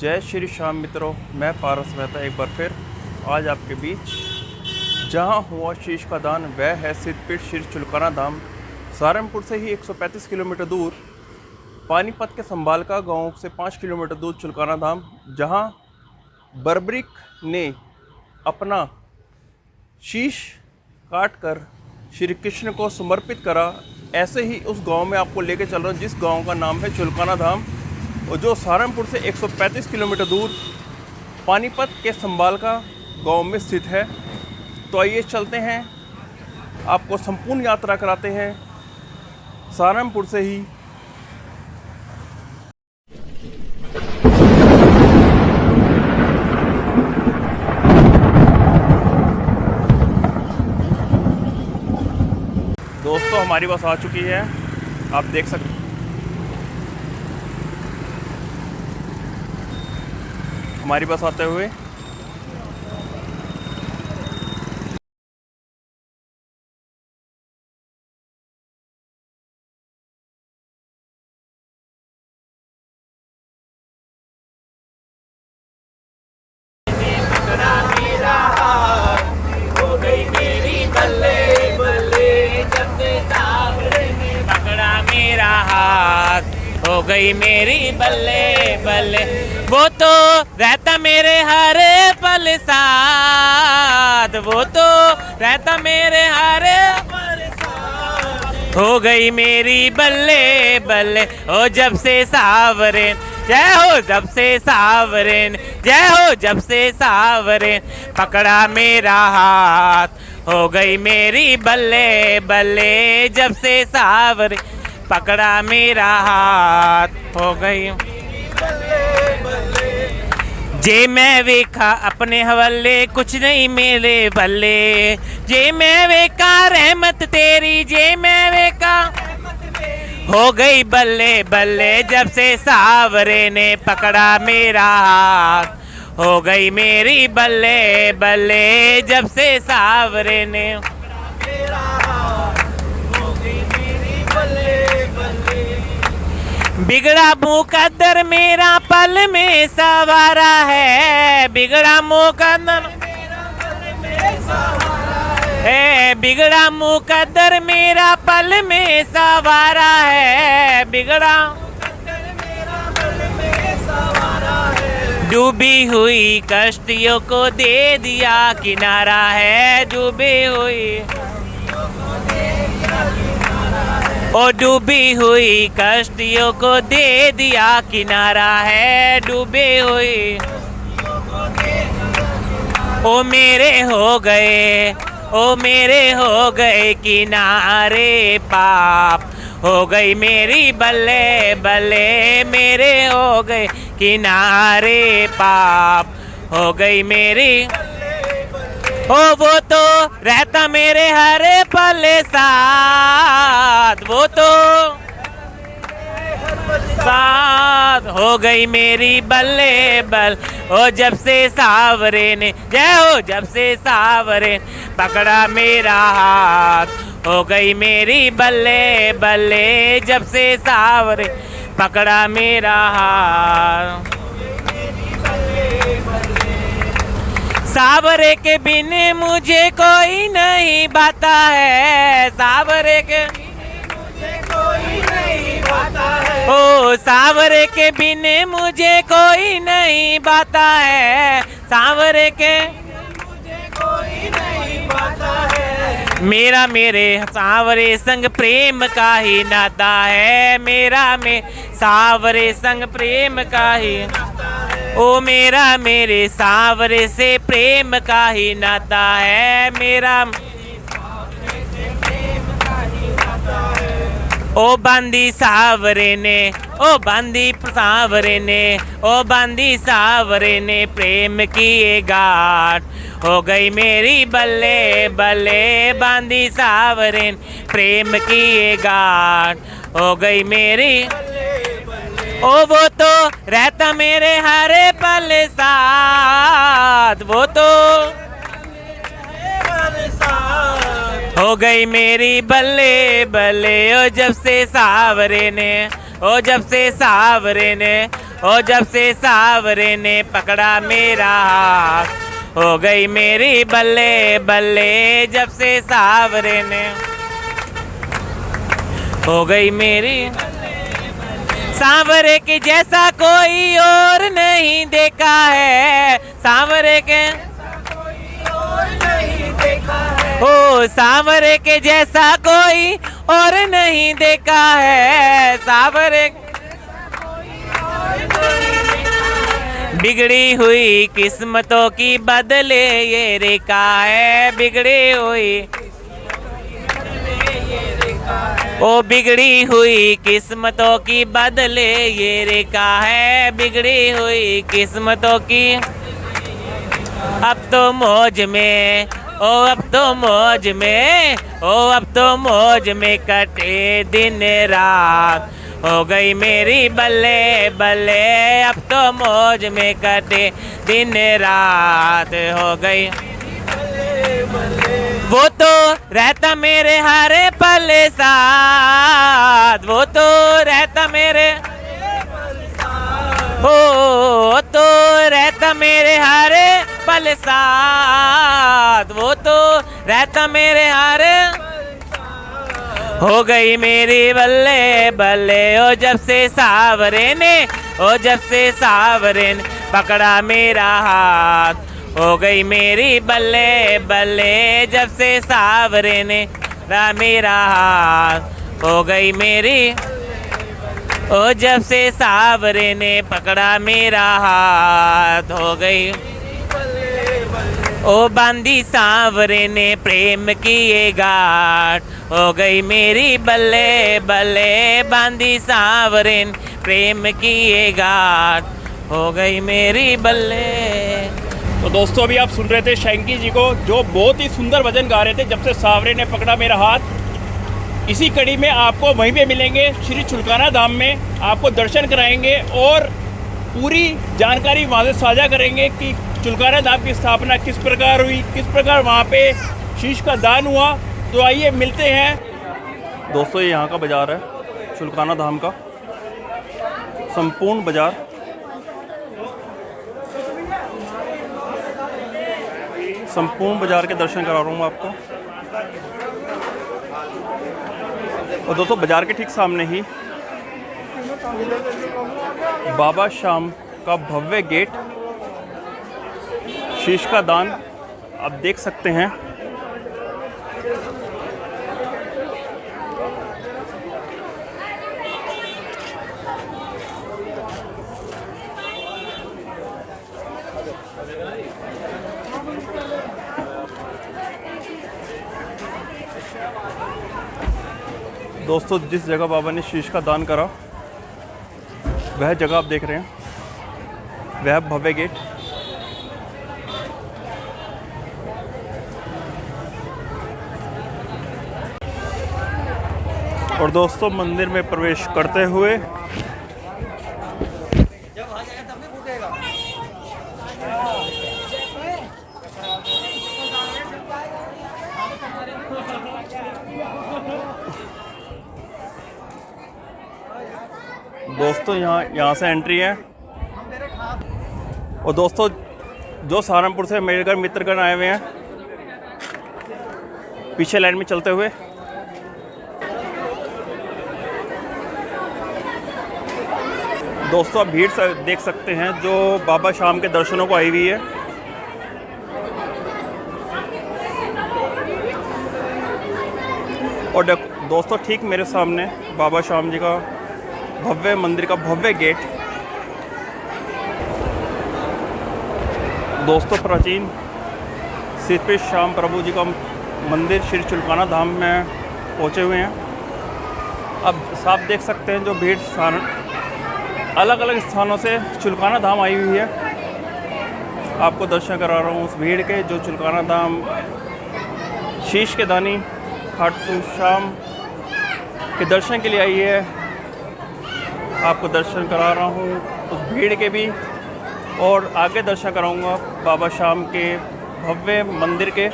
जय श्री श्याम मित्रों, मैं पारस मेहता एक बार फिर आज आपके बीच। जहां हुआ शीश का दान वह है सिद्धपीठ श्री चुलकाना धाम। सहारनपुर से ही 135 किलोमीटर दूर, पानीपत के संभालका गांव से 5 किलोमीटर दूर चुलकाना धाम, जहां बर्बरिक ने अपना शीश काट कर श्री कृष्ण को समर्पित करा। ऐसे ही उस गांव में आपको लेके चल रहा हूँ जिस गांव का नाम है चुलकाना धाम, और जो सहारनपुर से 135 किलोमीटर दूर पानीपत के संभालका गांव में स्थित है। तो आइए चलते हैं, आपको संपूर्ण यात्रा कराते हैं सहारनपुर से ही। दोस्तों, हमारी बस आ चुकी है, आप देख सकते हैं। हमारी बस आते हुए हो गई मेरी बल्ले बल्ले, वो तो रहता मेरे हर पल साथ, वो तो रहता मेरे हर पल साथ। हो गई मेरी बल्ले बल्ले, ओ जब से सावरेन, जय हो जब से सावरेन, जय हो जब से सावरेन, पकड़ा मेरा हाथ। हो गई मेरी बल्ले बल्ले, जब से सावरेन, पकड़ा मेरा हाथ। हो गई जे मैं वेखा अपने हवाले, कुछ नहीं मेरे बल्ले। जे मैं वेखा रहमत तेरी, जे मैं वेखा, हो गई बल्ले बल्ले, जब से सावरे ने पकड़ा मेरा हाथ। हो गई मेरी बल्ले बल्ले, जब से सावरे ने बिगड़ा मुकद्दर मेरा पल में सवारा है, बिगड़ा मुकद्दर है, बिगड़ा मुकद्दर मेरा पल में सवारा है, बिगड़ा डूबी हुई कश्तियों को दे दिया किनारा है, डूबी हुई ओ डूबी हुई कश्तियों को दे दिया किनारा है, डूबे हुई ओ मेरे हो गए, ओ मेरे हो गए किनारे पाप। हो गई मेरी बल्ले बल्ले, मेरे हो गए किनारे पाप। हो गई मेरी ओ वो तो रहता मेरे हर पल साथ, वो तो साथ। हो गई मेरी बल्ले बल, ओ जब से सावरे ने, जय हो जब से सावरे पकड़ा मेरा हाथ। हो गई मेरी बल्ले बल्ले, जब से सावरे पकड़ा मेरा हाथ। सावरे के बिन मुझे कोई नहीं भाता है, सावरे के मुझे कोई नहीं भाता है, ओ सावरे के बिन मुझे कोई नहीं भाता है, सावरे के मुझे कोई नहीं भाता है। मेरा मेरे सावरे संग प्रेम का ही नाता है, मेरा में सावरे संग प्रेम का ही, ओ मेरा मेरे सावरे से प्रेम का ही नाता है, मेरा ओ बांदी सावरे ने, ओ बांदी सावरे ने, ओ बांदी सावरे ने प्रेम की ये गाठ। हो गई मेरी बल्ले बल्ले, बांदी सावरे ने प्रेम की ये गाठ। हो गई मेरी ओ वो तो रहता मेरे हर पल साथ, वो तो हो गई मेरी बल्ले बल्ले, ओ जब से सावरे ने, ओ जब से सावरे ने ओ जब से सावरे ने पकड़ा मेरा हाथ हो गई मेरी बल्ले बल्ले, जब से सावरे ने हो गई मेरी। सांवरे के जैसा कोई और नहीं देखा है, सांवरे के ओ सांवरे के जैसा कोई और नहीं देखा है, सांवरे बिगड़ी हुई किस्मतों की बदले ये रेखा है, बिगड़ी हुई ओ बिगड़ी हुई किस्मतों की बदले ये रेखा है, बिगड़ी हुई किस्मतों की। अब तो मौज में ओ अब तो मौज में ओ अब तो मौज में कटे दिन रात हो गई मेरी बल्ले बल्ले, अब तो मौज में कटे दिन रात हो गई। वो तो रहता मेरे हरे पल साथ, वो तो रहता मेरे हो तो रहता मेरे हरे पल साथ, वो तो रहता मेरे हरे। हो गई मेरी बल्ले बल्ले ओ जब से सावरे ने ओ जब से सावरे ने पकड़ा मेरा हाथ हो गई मेरी बल्ले बल्ले, जब से सावरे ने मेरा हाथ हो गई मेरी ओ जब से सावरे ने पकड़ा मेरा हाथ हो गई। ओ बांधी सांवरे ने प्रेम की ये गांठ हो गई मेरी बल्ले बल्ले, बांधी सांवरे ने प्रेम की ये गांठ हो गई मेरी बल्ले। तो दोस्तों अभी आप सुन रहे थे शैंकी जी को, जो बहुत ही सुंदर भजन गा रहे थे, जब से सावरे ने पकड़ा मेरा हाथ। इसी कड़ी में आपको वहीं पे मिलेंगे श्री चुलकाना धाम में, आपको दर्शन कराएंगे और पूरी जानकारी वहाँ से साझा करेंगे कि चुलकाना धाम की स्थापना किस प्रकार हुई, किस प्रकार वहाँ पे शीश का दान हुआ। तो आइए मिलते हैं। दोस्तों ये यहाँ का बाज़ार है, चुलकाना धाम का संपूर्ण बाज़ार। संपूर्ण बाज़ार के दर्शन करा रहा हूँ आपको। और दोस्तों बाज़ार के ठीक सामने ही बाबा शाम का भव्य गेट, शीश का दान आप देख सकते हैं। दोस्तों जिस जगह बाबा ने शीश का दान करा वह जगह आप देख रहे हैं, वह भव्य गेट। और दोस्तों मंदिर में प्रवेश करते हुए दोस्तों यहाँ से एंट्री है। और दोस्तों जो सहारनपुर से मेरे घर मित्रगण आए हुए हैं, पीछे लाइन में चलते हुए दोस्तों आप भीड़ देख सकते हैं जो बाबा शाम के दर्शनों को आई हुई है। और दोस्तों ठीक मेरे सामने बाबा शाम जी का भव्य मंदिर का भव्य गेट। दोस्तों प्राचीन श्री श्याम प्रभु जी का मंदिर श्री चुलकाना धाम में पहुँचे हुए हैं। अब साफ देख सकते हैं जो भीड़ अलग अलग स्थानों से चुलकाना धाम आई हुई है। आपको दर्शन करा रहा हूँ उस भीड़ के जो चुलकाना धाम शीश के दानी खाटू श्याम के दर्शन के लिए आई है। आपको दर्शन करा रहा हूँ उस भीड़ के भी, और आगे दर्शन कराऊंगा बाबा शाम के भव्य मंदिर के।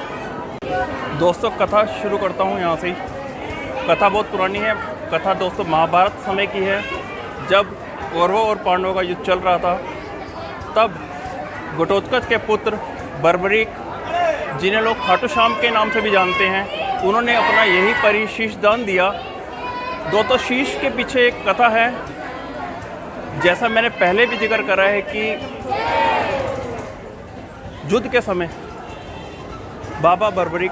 दोस्तों कथा शुरू करता हूँ यहाँ से ही। कथा बहुत पुरानी है। कथा दोस्तों महाभारत समय की है, जब कौरवों और पांडवों का युद्ध चल रहा था, तब घटोत्कच के पुत्र बर्बरीक, जिन्हें लोग खाटू श्याम के नाम से भी जानते हैं, उन्होंने अपना यही परी शीश दान दिया। दोस्तों, शीश के पीछे एक कथा है। जैसा मैंने पहले भी जिक्र करा है कि युद्ध के समय बाबा बर्बरीक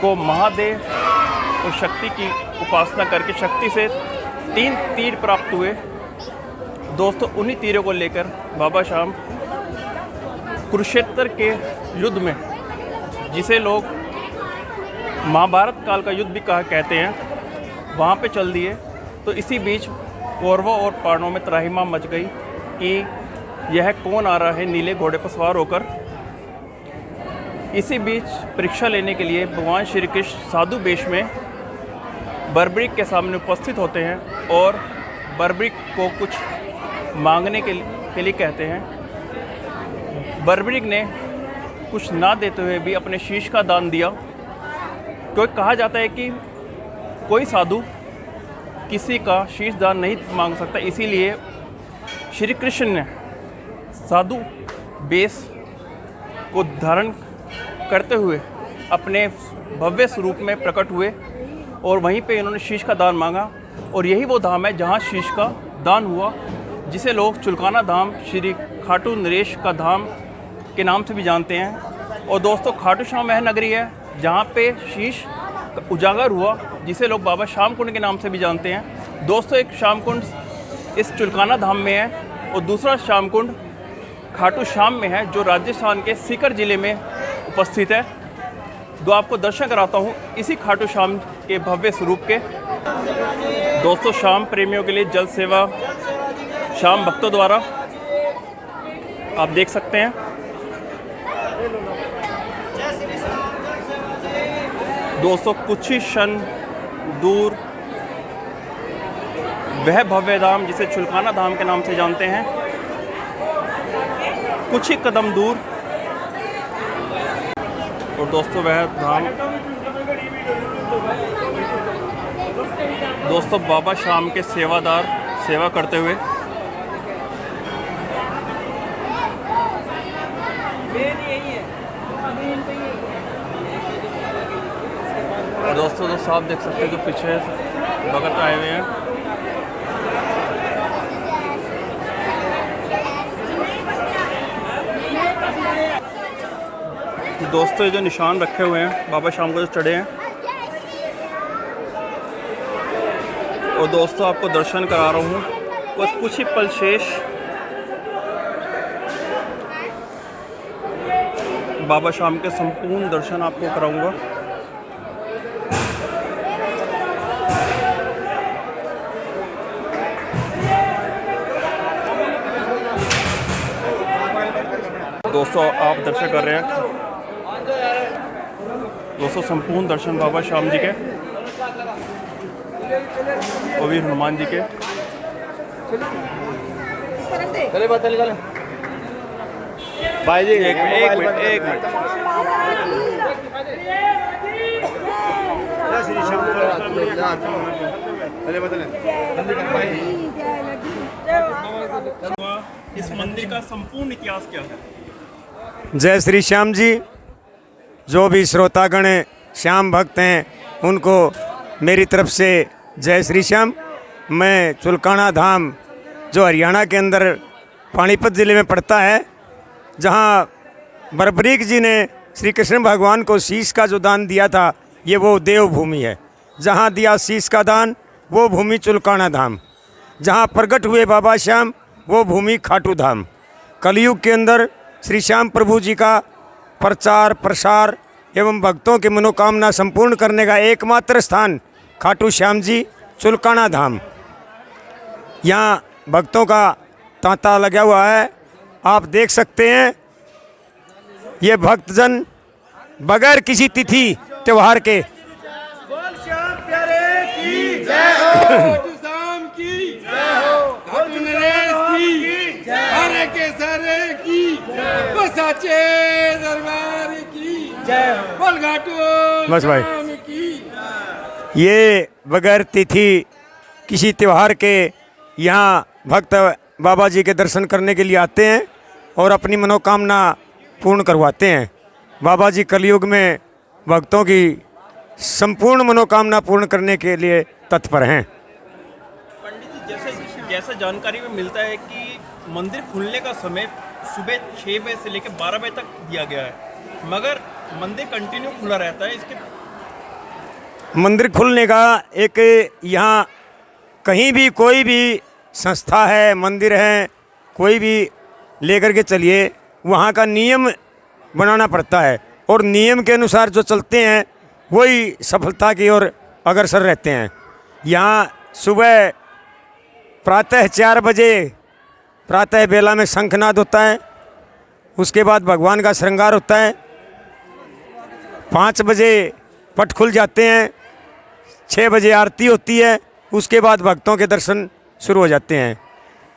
को महादेव और शक्ति की उपासना करके शक्ति से 3 तीर प्राप्त हुए। दोस्तों, उन्हीं तीरों को लेकर बाबा श्याम कुरुक्षेत्र के युद्ध में, जिसे लोग महाभारत काल का युद्ध भी कहते हैं, वहाँ पे चल दिए। तो इसी बीच कौरवों और पांडवों में त्राहिमाम मच गई कि यह कौन आ रहा है नीले घोड़े पर सवार होकर। इसी बीच परीक्षा लेने के लिए भगवान श्री कृष्ण साधु वेश में बर्बरीक के सामने उपस्थित होते हैं और बर्बरीक को कुछ मांगने के लिए कहते हैं। बर्बरीक ने कुछ ना देते हुए भी अपने शीश का दान दिया, क्योंकि कहा जाता है कि कोई साधु किसी का शीश दान नहीं मांग सकता। इसीलिए श्री कृष्ण ने साधु वेश को धारण करते हुए अपने भव्य स्वरूप में प्रकट हुए और वहीं पे इन्होंने शीश का दान मांगा। और यही वो धाम है जहाँ शीश का दान हुआ, जिसे लोग चुलकाना धाम, श्री खाटू नरेश का धाम के नाम से भी जानते हैं। और दोस्तों, खाटू श्याम वह नगरी है जहाँ पे शीश उजागर हुआ, जिसे लोग बाबा श्याम कुंड के नाम से भी जानते हैं। दोस्तों, एक श्याम कुंड इस चुलकाना धाम में है और दूसरा श्याम कुंड खाटू श्याम में है, जो राजस्थान के सीकर ज़िले में उपस्थित है। तो आपको दर्शन कराता हूँ इसी खाटू श्याम के भव्य स्वरूप के। दोस्तों, श्याम प्रेमियों के लिए जल सेवा श्याम भक्तों द्वारा आप देख सकते हैं। दोस्तों, कुछ ही क्षण दूर वह भव्य धाम, जिसे चुलकाना धाम के नाम से जानते हैं, कुछ ही कदम दूर। और दोस्तों, वह धाम दोस्तों बाबा श्याम के सेवादार सेवा करते हुए। और दोस्तों, दोस्तों आप देख सकते हैं जो पीछे भगत आए हुए हैं। दोस्तों, ये जो निशान रखे हुए हैं बाबा श्याम को जो चढ़े हैं, और दोस्तों आपको दर्शन करा रहा हूँ कुछ ही पल शेष बाबा श्याम के संपूर्ण दर्शन आपको कराऊंगा। दोस्तों, आप दर्शन कर रहे हैं दोस्तों संपूर्ण दर्शन बाबा श्याम जी के और वीर हनुमान जी के। चले भाई जी, एक मिनट। इस मंदिर का संपूर्ण इतिहास क्या है? जय श्री श्याम जी। जो भी श्रोतागण श्याम भक्त हैं, उनको मेरी तरफ से जय श्री श्याम। मैं चुलकाना धाम, जो हरियाणा के अंदर पानीपत ज़िले में पड़ता है, जहाँ बर्बरीक जी ने श्री कृष्ण भगवान को शीश का जो दान दिया था, ये वो देवभूमि है। जहाँ दिया शीश का दान, वो भूमि चुलकाना धाम। जहाँ प्रकट हुए बाबा श्याम, वो भूमि खाटू धाम। कलयुग के अंदर श्री श्याम प्रभु जी का प्रचार प्रसार एवं भक्तों की मनोकामना संपूर्ण करने का एकमात्र स्थान खाटू श्याम जी चुलकाना धाम। यहाँ भक्तों का तांता लगा हुआ है, आप देख सकते हैं। ये भक्तजन बगैर किसी तिथि त्योहार के बस भाई, ये बगैर तिथि किसी त्यौहार के यहाँ भक्त बाबा जी के दर्शन करने के लिए आते हैं और अपनी मनोकामना पूर्ण करवाते हैं। बाबा जी कलयुग में भक्तों की संपूर्ण मनोकामना पूर्ण करने के लिए तत्पर हैं। पंडित जी, जैसा जानकारी में मिलता है कि मंदिर खुलने का समय सुबह 6 बजे से लेकर 12 बजे तक दिया गया है, मगर मंदिर कंटिन्यू खुला रहता है। इसके मंदिर खुलने का एक यहाँ कहीं भी कोई भी संस्था है, मंदिर है, कोई भी लेकर के चलिए, वहाँ का नियम बनाना पड़ता है और नियम के अनुसार जो चलते हैं वही सफलता की ओर अग्रसर रहते हैं। यहाँ सुबह प्रातः 4 बजे प्रातः बेला में शंखनाद होता है, उसके बाद भगवान का श्रृंगार होता है। 5 बजे पट खुल जाते हैं, 6 बजे आरती होती है, उसके बाद भक्तों के दर्शन शुरू हो जाते हैं।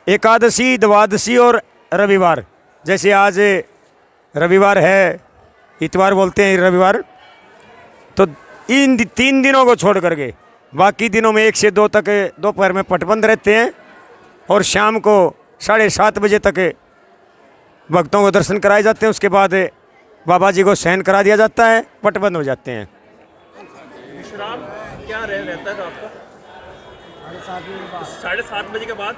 एकादशी, द्वादशी और रविवार, जैसे आज रविवार है, इतवार बोलते हैं रविवार, तो इन 3 दिनों को छोड़ करके बाकी दिनों में 1 से 2 तक दोपहर में पट बंद रहते हैं और शाम को 7:30 बजे तक भक्तों को दर्शन कराए जाते हैं। उसके बाद बाबा जी को शयन करा दिया जाता है, पट बंद हो जाते हैं। विश्राम क्या रहता है आपका? 7:30 बजे के बाद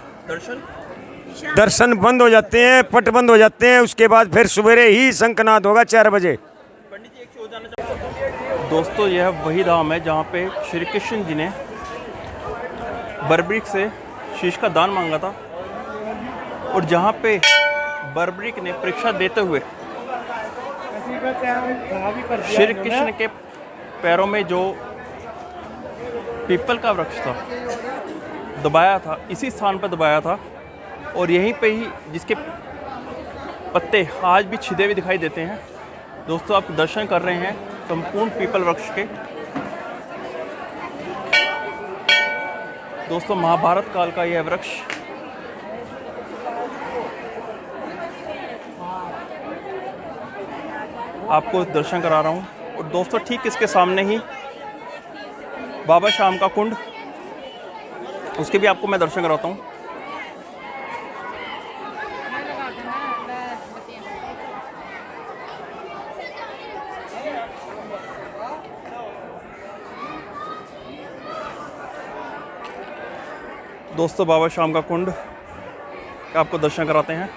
दर्शन बंद हो जाते हैं, पट बंद हो जाते हैं। उसके बाद फिर सवेरे ही शंखनाद होगा 4 बजे। पंडित जी, एक चीज़ जानना चाहता हूँ दोस्तों, यह वही धाम है जहाँ पे श्री कृष्ण जी ने बर्बरीक से शीश का दान मांगा था और जहाँ पे बर्बरीक ने परीक्षा देते हुए श्री कृष्ण के पैरों में जो पीपल का वृक्ष था दबाया था, इसी स्थान पर दबाया था और यहीं पे ही जिसके पत्ते आज भी छिदे हुए दिखाई देते हैं। दोस्तों, आप दर्शन कर रहे हैं संपूर्ण पीपल वृक्ष के। दोस्तों, महाभारत काल का यह वृक्ष आपको दर्शन करा रहा हूँ और दोस्तों ठीक इसके सामने ही बाबा श्याम का कुंड, उसके भी आपको मैं दर्शन कराता हूँ। दोस्तों, बाबा श्याम का कुंड का आपको दर्शन कराते हैं।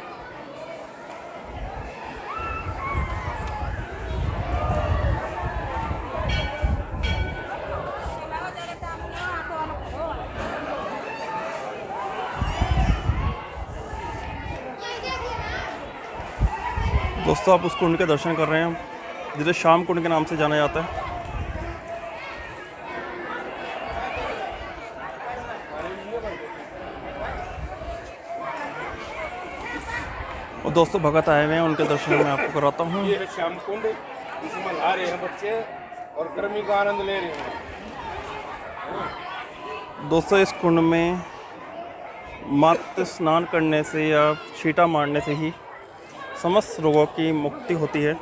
दोस्तों, आप उस कुंड के दर्शन कर रहे हैं जिसे श्याम कुंड के नाम से जाना जाता है। और दोस्तों, भगत आए हुए हैं, उनके दर्शन मैं आपको कराता हूँ। ये है श्याम कुंड, इसमें नहा रहे हैं बच्चे और गर्मी का आनंद ले रहे हैं। दोस्तों, इस कुंड में मात्र स्नान करने से या छींटा मारने से ही समस्त रोगों की मुक्ति होती है।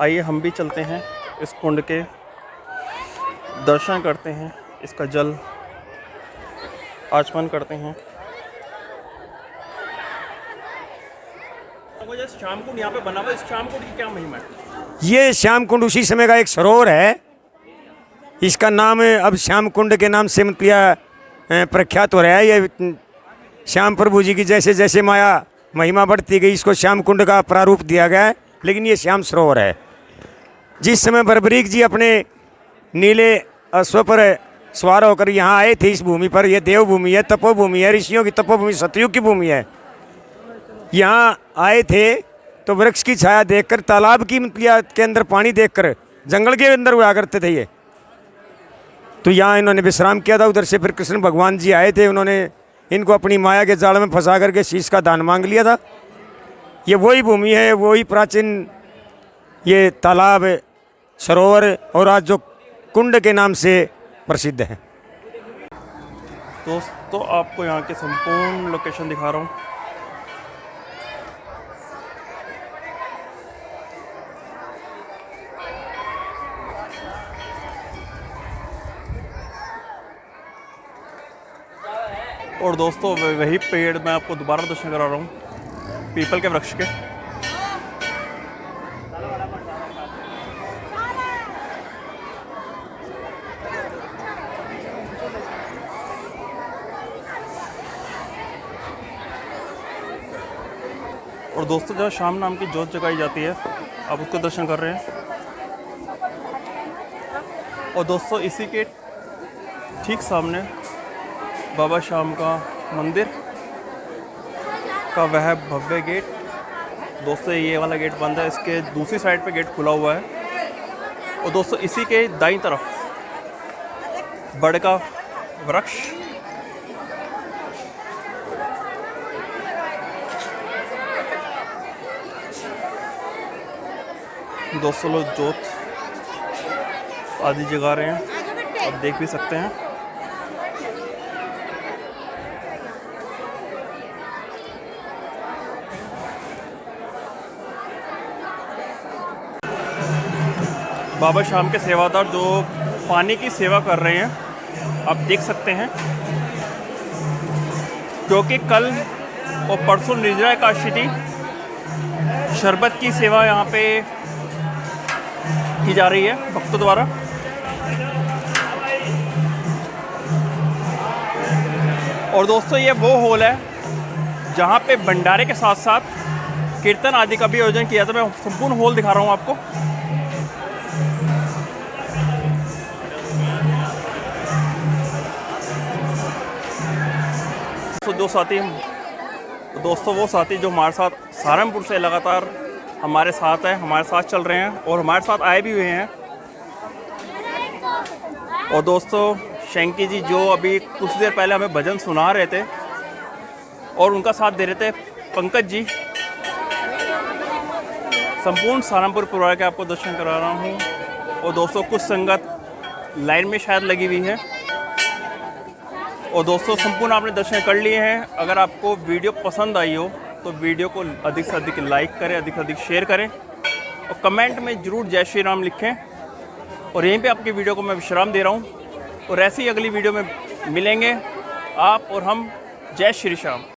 आइए हम भी चलते हैं इस कुंड के, दर्शन करते हैं, इसका जल आचमन करते हैं। श्याम कुंड यहाँ पे बना हुआ, इस श्याम कुंड की क्या महिमा है? ये श्याम कुंड उसी समय का एक सरोवर है। इसका नाम अब श्याम कुंड के नाम से मतलब प्रख्यात हो रहा है। ये श्याम प्रभु जी की जैसे जैसे माया महिमा बढ़ती गई, इसको श्याम कुंड का प्रारूप दिया गया है, लेकिन ये श्याम सरोवर है। जिस समय बर्बरीक जी अपने नीले अश्व पर सवार होकर यहाँ आए थे इस भूमि पर, यह देवभूमि है, तपोभूमि है, ऋषियों की तपोभूमि, सतयुग की भूमि है। यहाँ आए थे तो वृक्ष की छाया देखकर, तालाब की के अंदर पानी देखकर, जंगल के अंदर हुआ करते थे ये, तो यहाँ इन्होंने विश्राम किया था। उधर से फिर कृष्ण भगवान जी आए थे, उन्होंने इनको अपनी माया के जाल में फंसा करके शीश का दान मांग लिया था। ये वही भूमि है, वही प्राचीन ये तालाब, सरोवर और आज जो कुंड के नाम से प्रसिद्ध है। दोस्तों, आपको यहाँ के संपूर्ण लोकेशन दिखा रहा हूँ। और दोस्तों वही पेड़ मैं आपको दोबारा दर्शन करा रहा हूँ, पीपल के वृक्ष के। और दोस्तों जहाँ शाम नाम की जोत जगाई जाती है, आप उसको दर्शन कर रहे हैं। और दोस्तों इसी के ठीक सामने बाबा शाम का मंदिर का वह भव्य गेट। दोस्तों ये वाला गेट बंद है, इसके दूसरी साइड पे गेट खुला हुआ है। और दोस्तों इसी के दाईं तरफ बड़ का वृक्ष। दोस्तों लोग जोत आदि जगा रहे हैं, आप देख भी सकते हैं। बाबा शाम के सेवादार जो पानी की सेवा कर रहे हैं, आप देख सकते हैं, क्योंकि कल और परसों निर्जला एकादशी थी। शरबत की सेवा यहाँ पे की जा रही है भक्तों द्वारा। और दोस्तों ये वो हॉल है जहाँ पे भंडारे के साथ साथ कीर्तन आदि का भी आयोजन किया था। मैं संपूर्ण हॉल दिखा रहा हूँ आपको। जो साथी दोस्तों वो साथी जो हमारे साथ सहारनपुर से लगातार हमारे साथ है, हमारे साथ चल रहे हैं और हमारे साथ आए भी हुए हैं। और दोस्तों शंकी जी जो अभी कुछ देर पहले हमें भजन सुना रहे थे और उनका साथ दे रहे थे पंकज जी। संपूर्ण सहारनपुर परिवार के आपको दर्शन करा रहा हूँ। और दोस्तों कुछ संगत लाइन में शायद लगी हुई है। और दोस्तों संपूर्ण आपने दर्शन कर लिए हैं। अगर आपको वीडियो पसंद आई हो तो वीडियो को अधिक से अधिक लाइक करें, अधिक से अधिक शेयर करें और कमेंट में ज़रूर जय श्री राम लिखें। और यहीं पे आपकी वीडियो को मैं विश्राम दे रहा हूँ और ऐसी ही अगली वीडियो में मिलेंगे आप और हम। जय श्री राम।